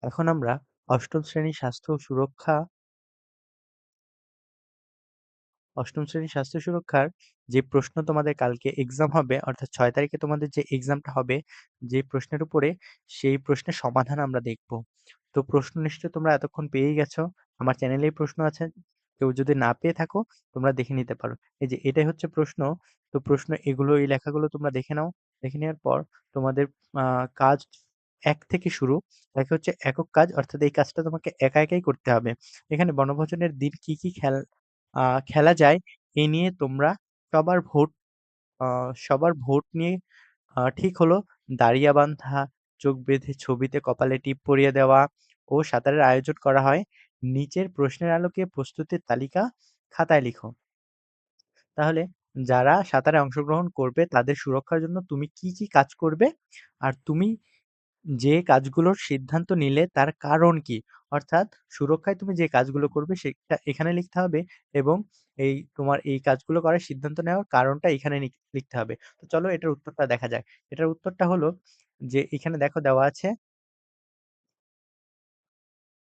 এখন আমরা ৮ম শ্রেণীর স্বাস্থ্য ও সুরক্ষা ৮ম শ্রেণীর স্বাস্থ্য সুরক্ষার যে প্রশ্ন তোমাদের কালকে এক্সাম হবে অর্থাৎ ৬ তারিখে তোমাদের যে এক্সামটা হবে, যে প্রশ্নের উপরে সেই প্রশ্নের সমাধান আমরা দেখব। তো প্রশ্ন নিশ্চয়ই তোমরা এতক্ষণ পেয়েই গেছো। আমার চ্যানেলেই প্রশ্ন আছে। কেউ যদি না পেয়ে থাকো তোমরা দেখে নিতে পারো। এই যে এটাই হচ্ছে প্রশ্ন। তো প্রশ্ন এগুলো এই লেখাগুলো তোমরা দেখে নাও। দেখে নেওয়ার পর তোমাদের কাজ ১ থেকে শুরু। ১ হচ্ছে একক কাজ অর্থাৎ এই কাজটা তোমাকে একা একাই করতে হবে। এখানে বনভোজনের দিন কি, কি খেলা যায় এ নিয়ে তোমরা সবার ভোট আ সবার ভোট নিয়ে ঠিক হলো দাড়িয়া বান্ধা, চোখ বেঁধে ছবিতে কপালে টিপ পরিয়ে দেওয়া ও সাঁতারের আয়োজন করা হয়। নিচের প্রশ্নের আলোকে প্রস্তুতির তালিকা খাতায় লিখো। তাহলে যারা সাঁতারে অংশগ্রহণ করবে তাদের সুরক্ষার জন্য তুমি কি, কি কাজ করবে? আর তুমি যে কাজগুলোর সিদ্ধান্ত নিলে তার কারণ কি? অর্থাৎ সুরক্ষায় তুমি যে কাজগুলো করবে সেটা এখানে লিখতে হবে এবং তোমার এই কাজগুলো করার সিদ্ধান্ত নেওয়ার কারণটা এখানে লিখতে হবে। তো চলো এটার উত্তরটা দেখা যাক। এটার উত্তরটা হলো যে এখানে দেখো দেওয়া আছে,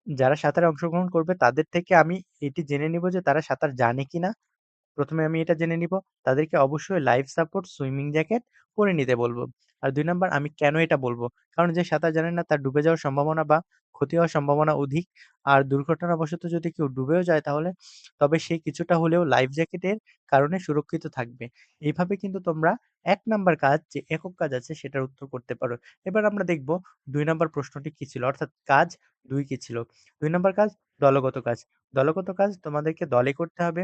যারা সাঁতারে অংশগ্রহণ করবে তাদের থেকে আমি এটি জেনে নিব যে তারা সাঁতার জানে কিনা। ১ম এ আমি এটা জেনে নিব। তাদেরকে অবশ্যই লাইফ সাপোর্ট সুইমিং জ্যাকেট পরে নিতে বলব। আর ২ নাম্বার আমি কেন এটা বলব? কারণ যে সাঁতার জানে না তার ডুবে যাওয়ার সম্ভাবনা বা ক্ষতি হওয়ার সম্ভাবনা অধিক। আর দুর্ঘটনাবশত যদি কেউ ডুবেও যায় তবে সে কিছুটা হলেও লাইফ জ্যাকেটের কারণে সুরক্ষিত থাকবে। এইভাবে কিন্তু তোমরা ১ নাম্বার কাজ যে একক কাজ আছে সেটার উত্তর করতে পারো। এবার আমরা দেখব ২ নাম্বার প্রশ্নটি কি ছিল? অর্থাৎ কাজ ২ কি ছিল? ২ নাম্বার কাজ দলগত কাজ। দলগত কাজ তোমাদেরকে দলে করতে হবে।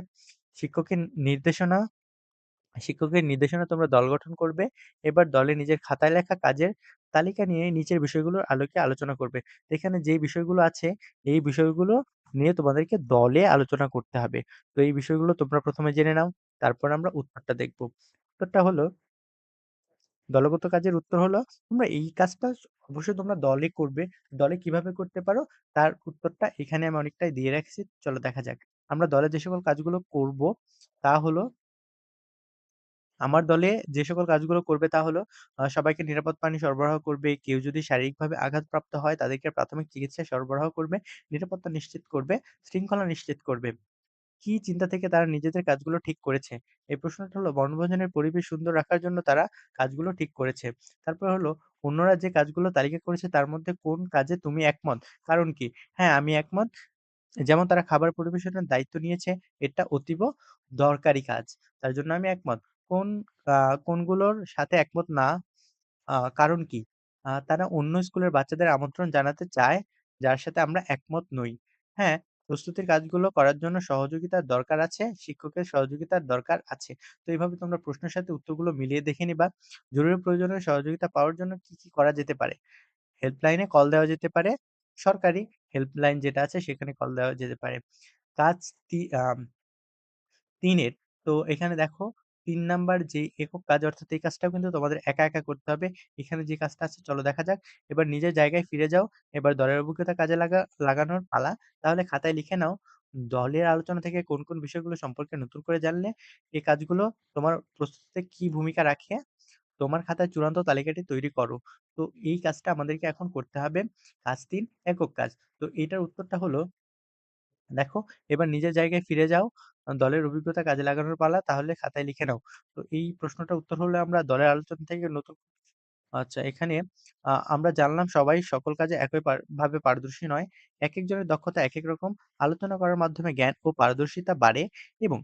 শিক্ষকের নির্দেশনা শিক্ষকের নির্দেশনা তোমরা দল গঠন করবে। এবার দলে নিজের খাতায় লেখা কাজের তালিকা নিয়ে নিচের বিষয়গুলোর আলোকে আলোচনা করবে। এখানে যে বিষয়গুলো আছে এই বিষয়গুলো নিয়ে তোমাদেরকে দলে আলোচনা করতে হবে। তো এই বিষয়গুলো তোমরা ১ম এ জেনে নাও। তারপর আমরা উত্তরটা দেখব। উত্তরটা হলো দলগত কাজের উত্তর হলো তোমরা এই কাজটা অবশ্যই তোমরা দলে করবে। দলে কিভাবে করতে পারো তার উত্তরটা এখানে আমি অনেকটাই দিয়ে রাখছি। চলো দেখা যাক। আমরা দলে যে সকল কাজগুলো করব তা হলো আমার দলে যে সকল কাজগুলো করবে তা হলো সবাইকে নিরাপদ পানি সরবরাহ করবে। কেউ যদি শারীরিকভাবে আঘাতপ্রাপ্ত হয় তাদেরকে প্রাথমিক চিকিৎসা সরবরাহ করবে। নিরাপত্তা নিশ্চিত করবে, শৃঙ্খলা নিশ্চিত করবে। কি চিন্তা থেকে তারা নিজেদের কাজগুলো ঠিক করেছে? এই প্রশ্নটা হলো বনভোজনের পরিবেশ সুন্দর রাখার জন্য তারা কাজগুলো ঠিক করেছে। তারপর হলো অন্যরা যে কাজগুলো তালিকা করেছে তার মধ্যে কোন কাজে তুমি একমত? কারণ কি? হ্যাঁ, আমি একমত। যেমন তারা খাবার পরিবেশনের দায়িত্ব নিয়েছে, এটা অতীব দরকারি কাজ। তার জন্য আমি একমত। কোন আ কোনগুলোর সাথে একমত না, কারণ কি? তারা অন্য স্কুলের বাচ্চাদের আমন্ত্রণ জানাতে চায়, যার সাথে আমরা একমত নই। হ্যাঁ, প্রস্তুতির কাজগুলো করার জন্য সহযোগিতার দরকার আছে, শিক্ষকের সহযোগিতার দরকার আছে। তো এভাবে তোমরা প্রশ্নের সাথে উত্তরগুলো মিলিয়ে দেখে নিবা। জরুরি প্রয়োজনে সহযোগিতা পাওয়ার জন্য কি, কি করা যেতে পারে? হেল্পলাইনে কল দেওয়া যেতে পারে। সরকারি হেল্পলাইন যেটা আছে সেখানে কল দেওয়া যেতে পারে। কাজ তি আম ৩ এর তো এখানে দেখো ৩ নাম্বার যে একক কাজ অর্থাৎ এই কাজটাও কিন্তু তোমাদের একা, একা করতে হবে। এখানে যে কাজটা আছে চলো দেখা যাক। এবার নিজের জায়গায় ফিরে যাও। এবার দলের অভিজ্ঞতা কাজে লাগানোর পালা। তাহলে খাতায় লিখে নাও, দলের আলোচনা থেকে কোন, কোন বিষয়গুলো সম্পর্কে নতুন করে জানলে এই কাজগুলো তোমার প্রস্তুতিতে কি ভূমিকা রাখে? তোমার খাতায় চূড়ান্ত তালিকাটি তৈরি করো। তো এই কাজটা আমাদেরকে এখন করতে হবে। কাজ ৩ একক কাজ। তো এটার উত্তরটা হলো দেখো, এবার নিজের জায়গায় ফিরে যাও। দলের অভিজ্ঞতা কাজে লাগানোর পালা, তাহলে খাতায় লিখে নাও। তো এই প্রশ্নটার উত্তর হলো আমরা দলের আলোচনা থেকে নতুন আচ্ছা এখানে আমরা জানলাম সবাই সকল কাজে একই ভাবে পারদর্শী নয়। একেকজনের দক্ষতা একেক রকম। আলোচনা করার মাধ্যমে জ্ঞান ও পারদর্শিতা বাড়ে এবং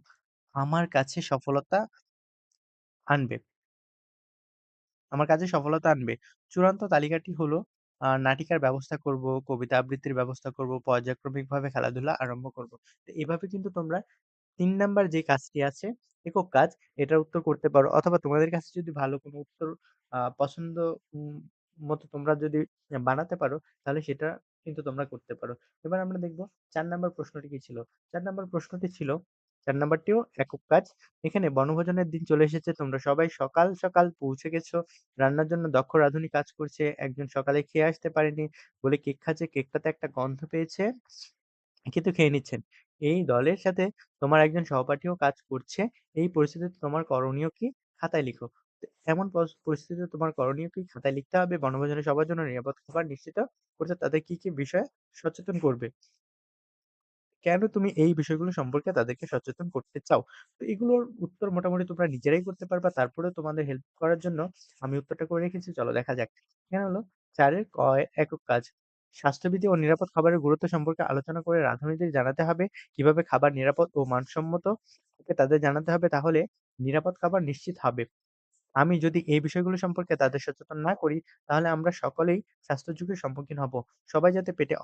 আমার কাছে সফলতা আনবে। আমার কাজে সফলতা আনবে। চূড়ান্ত তালিকাটি হলো নাটিকার ব্যবস্থা করব, কবিতা আবৃত্তির ব্যবস্থা করব, পর্যায়ক্রমিকভাবে খেলাধুলা আরম্ভ করব। তো এভাবে কিন্তু তোমরা ৩ নাম্বার যে কাজটি আছে, একক কাজ, এটার উত্তর করতে পারো। অথবা তোমাদের কাছে যদি ভালো কোনো উত্তর পছন্দ উম মতো তোমরা যদি বানাতে পারো, তাহলে সেটা কিন্তু তোমরা করতে পারো। এবার আমরা দেখব ৪ নাম্বার প্রশ্নটি কি ছিল? ৪ নাম্বার প্রশ্নটি ছিল ৪ নাম্বারটিও একক কাজ। এখানে বনভোজনের দিন চলে এসেছে। তোমরা সবাই সকাল, সকাল পৌঁছে গেছো। রান্নার জন্য দক্ষ রাঁধুনি কাজ করছে। একজন সকালে খেয়ে আসতে পারেনি বলে কেক খাচ্ছে। কেকটাতে একটা গন্ধ পেয়েছে কিন্তু খেয়ে নিচ্ছেন। এই দলের সাথে তোমার একজন সহপাঠীও কাজ করছে। এই পরিস্থিতিতে তোমার করণীয় কি? খাতায় লিখো। এমন পরিস্থিতিতে তোমার করণীয় কি? খাতায় লিখতে হবে বনভোজনে সবার জন্য নিরাপদ খাবার নিশ্চিত করতে তাদের কি, কি বিষয়ে সচেতন করবে। কেন তুমি এই বিষয়গুলো সম্পর্কে তাদেরকে সচেতন করতে চাও? তো এগুলোর উত্তর মোটামুটি তোমরা নিজেরাই করতে পারবা। তারপরেও তোমাদের হেল্প করার জন্য আমি উত্তরটা করে রেখেছি। চলো দেখা যাক। এখানে হলো ৪ এর একক কাজ। স্বাস্থ্যবিধি ও নিরাপদ খাবারের গুরুত্ব সম্পর্কে আলোচনা করে রাঁধুনিদের জানাতে হবে কিভাবে খাবার নিরাপদ ও মানসম্মত তাদের জানাতে হবে তাহলে নিরাপদ খাবার নিশ্চিত হবে। আমি যদি এই বিষয়গুলো সম্পর্কে তাদের সচেতন না করি, তাহলে আমরা সকলেই স্বাস্থ্য ঝুঁকির সম্মুখীন হব। সবাই যাতে পেটের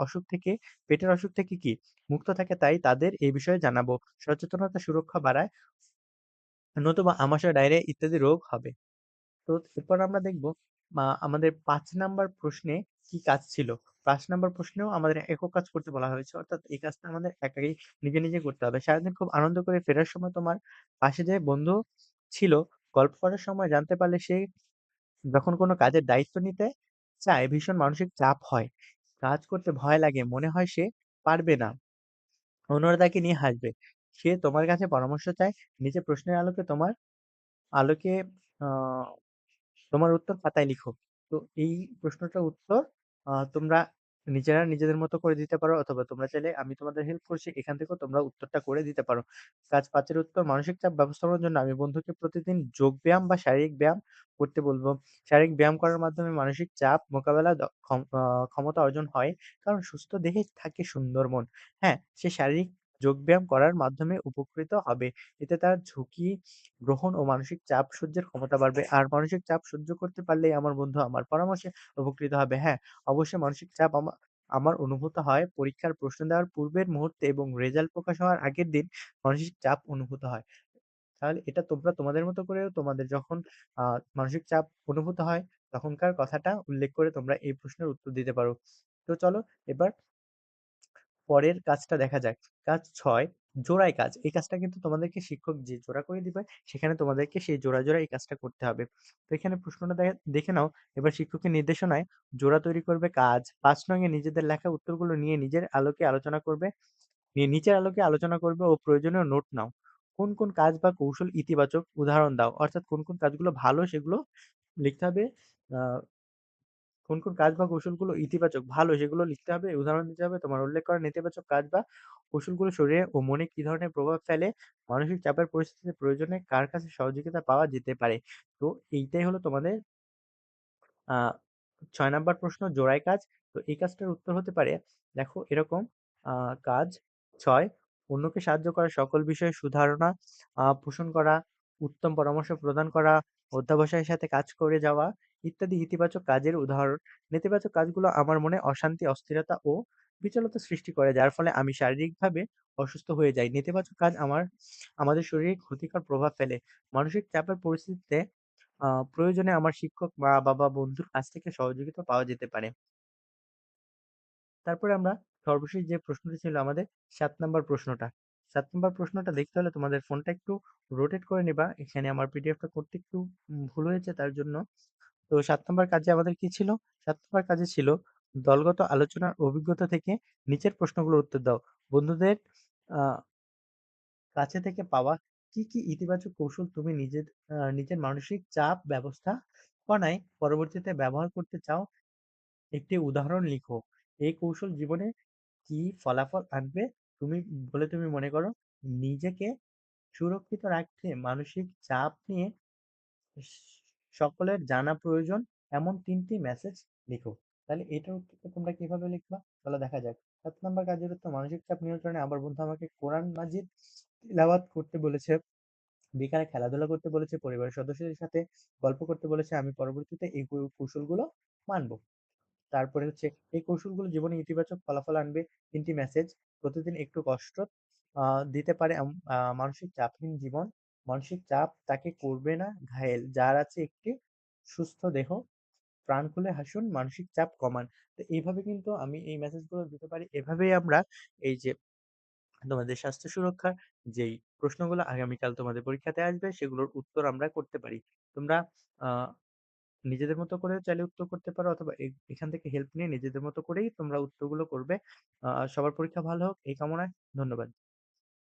অসুখ থেকে কি মুক্ত থাকে তাই তাদের এই বিষয়ে জানাবো। সচেতনতা সুরক্ষা বাড়ায়, নতুবা আমাশয়, ডায়রিয়া ইত্যাদি রোগ হবে। তো এরপর আমরা দেখব আমাদের ৫ নাম্বার প্রশ্নে কি কাজ ছিল? ৫ নাম্বার প্রশ্নেও আমাদের একক কাজ করতে বলা হয়েছে। অর্থাৎ এই কাজটা আমাদের একাই নিজে, নিজে করতে হবে। সারাদিন খুব আনন্দ করে ফেরার সময় তোমার পাশে যে বন্ধু ছিল, গল্প করার সময় জানতে পারলে সে যখন কোনো কাজের দায়িত্ব নিতে চায় ভীষণ মানসিক চাপ হয়। কাজ করতে ভয় লাগে, মনে হয় সে পারবে না। অন্যরা তাকে নিয়ে হাসবে। সে তোমার কাছে পরামর্শ চায়। নিজের প্রশ্নের আলোকে আ তোমার উত্তর খাতায় লিখো। তো এই প্রশ্নটার উত্তর তোমরা নিজেরা নিজেদের মতো করে দিতে পারো অথবা তোমরা চাইলে আমি তোমাদের হেল্প করছি। এখান থেকেও তোমরা উত্তরটা করে দিতে পারো। কাজ ৫ এর উত্তর মানসিক চাপ ব্যবস্থাপনার জন্য আমি বন্ধুকে প্রতিদিন যোগব্যায়াম বা শারীরিক ব্যায়াম করতে বলব। শারীরিক ব্যায়াম করার মাধ্যমে মানসিক চাপ মোকাবেলা দ ক্ষম আ ক্ষমতা অর্জন হয়। কারণ সুস্থ দেহেই থাকে সুন্দর মন। হ্যাঁ, সে শারীরিক যোগব্যায়াম করার মাধ্যমে উপকৃত হবে। এতে তার ঝুঁকি গ্রহণ ও মানসিক চাপ সহ্যের ক্ষমতা বাড়বে। আর মানসিক চাপ সহ্য করতে পারলেই আমার বন্ধু আমার পরামর্শে উপকৃত হবে। হ্যাঁ, অবশ্যই মানসিক চাপ আমার অনুভূত হয় পরীক্ষার প্রশ্ন দেওয়ার পূর্বের মুহূর্তে এবং রেজাল্ট প্রকাশ হওয়ার আগের দিন মানসিক চাপ অনুভূত হয়। তাহলে এটা তোমরা তোমাদের মতো করেও তোমাদের যখন আ মানসিক চাপ অনুভূত হয় তখনকার কথাটা উল্লেখ করে তোমরা এই প্রশ্নের উত্তর দিতে পারো। তো চলো এবার পরের কাজটা দেখা যাক। কাজ ৬ জোড়ায় কাজ। এই কাজটা কিন্তু তোমাদেরকে শিক্ষক যে জোড়া করে দিবে, সেখানে তোমাদেরকে সেই জোড়ায়, জোড়ায় এই কাজটা করতে হবে। তো এখানে প্রশ্নটা দেখে নাও। এবার শিক্ষকের নির্দেশনায় জোড়া তৈরি করবে কাজ। ৫ নং এ নিজেদের লেখা উত্তরগুলো নিয়ে নিচের আলোকে আলোচনা করবে ও প্রয়োজনীয় নোট নাও। কোন, কোন কাজ বা কৌশল ইতিবাচক উদাহরণ দাও। অর্থাৎ কোন, কোন কাজগুলো ভালো সেগুলো লিখতে হবে। আ কোন, কোন কাজ বা কৌশলগুলো ইতিবাচক, ভালো সেগুলো লিখতে হবে, উদাহরণ দিতে হবে। তোমার উল্লেখ করা নেতিবাচক কাজ বা কৌশলগুলো শরীরে ও মনে কি ধরনের প্রভাব ফেলে, মানসিক চাপের পরিস্থিতিতে প্রয়োজনে কার কাছে সহযোগিতা পাওয়া যেতে পারে। তো এইটাই হলো তোমাদের আ ৬ নাম্বার প্রশ্ন জোড়ায় কাজ। তো এই কাজটার উত্তর হতে পারে দেখো এরকম আ কাজ ৬ অন্যকে সাহায্য করা, সকল বিষয়ে সুধারণা পোষণ করা, উত্তম পরামর্শ প্রদান করা, অধ্যবসায়ের সাথে কাজ করে যাওয়া ইত্যাদি ইতিবাচক কাজের উদাহরণ। নেতিবাচক কাজগুলো আমার মনে অশান্তি, অস্থিরতা ও বিচলতা সৃষ্টি করে যার ফলে আমি শারীরিকভাবে অসুস্থ হয়ে যাই। নেতিবাচক কাজ আমাদের শরীরে ক্ষতিকর প্রভাব ফেলে। মানসিক চাপের পরিস্থিতিতে প্রয়োজনে আমার শিক্ষক, মা-বাবা, বন্ধুর কাছ থেকে সহযোগিতা পাওয়া যেতে পারে। তারপরে আমরা সর্বশেষ যে প্রশ্নটি ছিল আমাদের ৭ নাম্বার প্রশ্নটা। ৭ নাম্বার প্রশ্নটা দেখতে হলে তোমাদের ফোনটা একটু রোটেট করে নিবা। এখানে আমার পিডিএফটা করতে একটু ভুল হয়েছে তার জন্য। তো ৭ নাম্বার কাজে আমাদের কি ছিল? ৭ নাম্বার কাজে ছিল দলগত আলোচনার অভিজ্ঞতা থেকে নিচের প্রশ্নগুলোর উত্তর দাও। বন্ধুদের আ কাছে থেকে পাওয়া কি, কি ইতিবাচক কৌশল তুমি নিজের মানসিক চাপ ব্যবস্থাপনায় পরবর্তীতে ব্যবহার করতে চাও? একটি উদাহরণ লিখো। এই কৌশল জীবনে কি ফলাফল আনবে তুমি মনে করো? নিজেকে সুরক্ষিত রাখতে মানসিক চাপ নিয়ে স সকলের জানা প্রয়োজন এমন ৩ টি মেসেজ লিখো। তাহলে এটার উত্তরটা তোমরা কিভাবে লিখবা? চলো দেখা যাক। ৭ নাম্বার কাজের উত্তর মানসিক চাপ নিয়ন্ত্রণে আমার বন্ধু আমাকে কোরআন মাজিদ তিলাওয়াত করতে বলেছে। বিকালে খেলাধুলা করতে বলেছে, পরিবারের সদস্যদের সাথে গল্প করতে বলেছে। আমি পরবর্তীতে এই কৌশলগুলো মানব। তারপরে হচ্ছে এই কৌশলগুলো জীবনে ইতিবাচক ফলাফল আনবে। ৩ টি মেসেজ। প্রতিদিন একটু কষ্ট আ দিতে পারে মানসিক চাপহীন জীবন। মানসিক চাপ তাকে করবে না ঘায়েল। যার আছে একটি সুস্থ দেহ, প্রাণ খুলে হাসুন, মানসিক চাপ কমান। তো এইভাবে কিন্তু আমি এই মেসেজগুলো দিতে পারি। এভাবেই আমরা এই যে তোমাদের স্বাস্থ্য সুরক্ষার যেই প্রশ্নগুলো আগামীকাল তোমাদের পরীক্ষাতে আসবে সেগুলোর উত্তর আমরা করতে পারি। তোমরা আ নিজেদের মতো করে চাইলে উত্তর করতে পারো অথবা এখান থেকে হেল্প নিয়ে নিজেদের মতো করেই তোমরা উত্তরগুলো করবে। সবার পরীক্ষা ভালো হোক এই কামনায় ধন্যবাদ।